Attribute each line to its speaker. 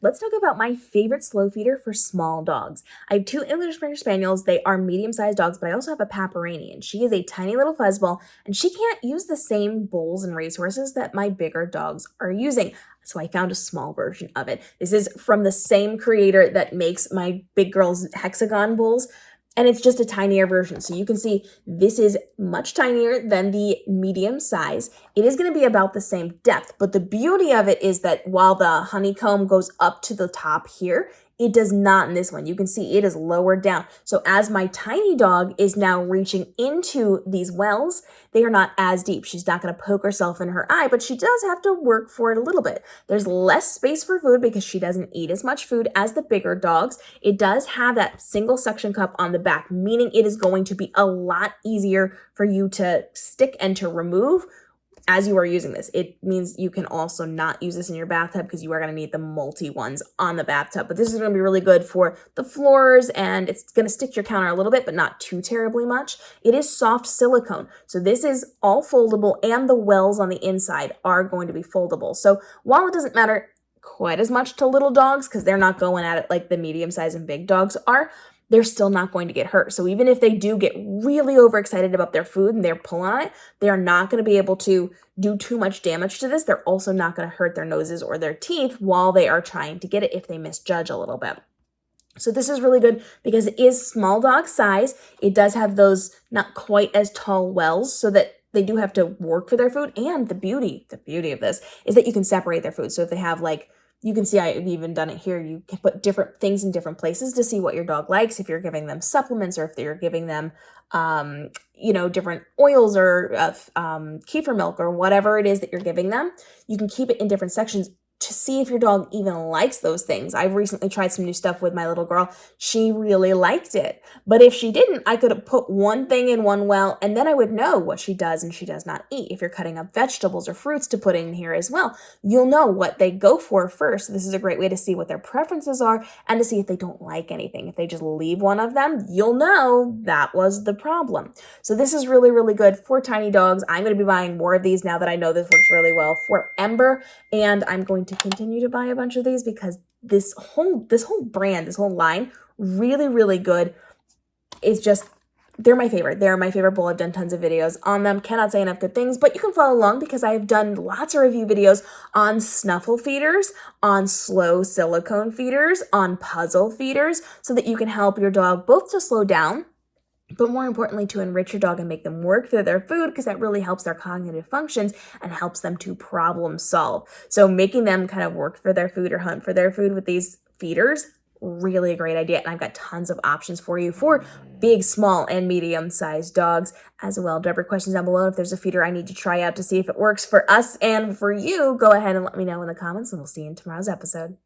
Speaker 1: Let's talk about my favorite slow feeder for small dogs. I have two English Springer Spaniels. They are medium-sized dogs, but I also have a Paparanian. She is a tiny little fuzzball, and she can't use the same bowls and racehorses that my bigger dogs are using. So I found a small version of it. This is from the same creator that makes my big girl's hexagon bowls, and it's just a tinier version. So you can see this is much tinier than the medium size. It is going to be about the same depth, but the beauty of it is that while the honeycomb goes up to the top here, it does not in this one. You can see it is lower down. So as my tiny dog is now reaching into these wells, they are not as deep. She's not going to poke herself in her eye, but she does have to work for it a little bit. There's less space for food because she doesn't eat as much food as the bigger dogs. It does have that single suction cup on the back, meaning it is going to be a lot easier for you to stick and to remove as you are using this. It means you can also not use this in your bathtub because you are going to need the multi ones on the bathtub. But this is going to be really good for the floors, and it's going to stick to your counter a little bit, but not too terribly much. It is soft silicone. So this is all foldable, and the wells on the inside are going to be foldable. So while it doesn't matter quite as much to little dogs because they're not going at it like the medium size and big dogs are, they're still not going to get hurt. So even if they do get really overexcited about their food and they're pulling on it, they are not going to be able to do too much damage to this. They're also not going to hurt their noses or their teeth while they are trying to get it if they misjudge a little bit. So this is really good because it is small dog size. It does have those not quite as tall wells so that they do have to work for their food. And the beauty of this is that you can separate their food. So if they have you can see I've even done it here. You can put different things in different places to see what your dog likes. If you're giving them supplements or if you're giving them, different oils or kefir milk or whatever it is that you're giving them, you can keep it in different sections to see if your dog even likes those things. I've recently tried some new stuff with my little girl. She really liked it. But if she didn't, I could put one thing in one well, and then I would know what she does and she does not eat. If you're cutting up vegetables or fruits to put in here as well, you'll know what they go for first. This is a great way to see what their preferences are and to see if they don't like anything. If they just leave one of them, you'll know that was the problem. So this is really, really good for tiny dogs. I'm going to be buying more of these now that I know this works really well for Ember, and I'm going to continue to buy a bunch of these because this whole brand, this whole line, really, really good. It's just, they're my favorite. They're my favorite bowl. I've done tons of videos on them. Cannot say enough good things, but you can follow along because I've done lots of review videos on snuffle feeders, on slow silicone feeders, on puzzle feeders, so that you can help your dog both to slow down, but more importantly, to enrich your dog and make them work for their food, because that really helps their cognitive functions and helps them to problem solve. So making them kind of work for their food or hunt for their food with these feeders, really a great idea. And I've got tons of options for you for big, small, and medium-sized dogs as well. Drop your questions down below. If there's a feeder I need to try out to see if it works for us and for you, go ahead and let me know in the comments, and we'll see you in tomorrow's episode.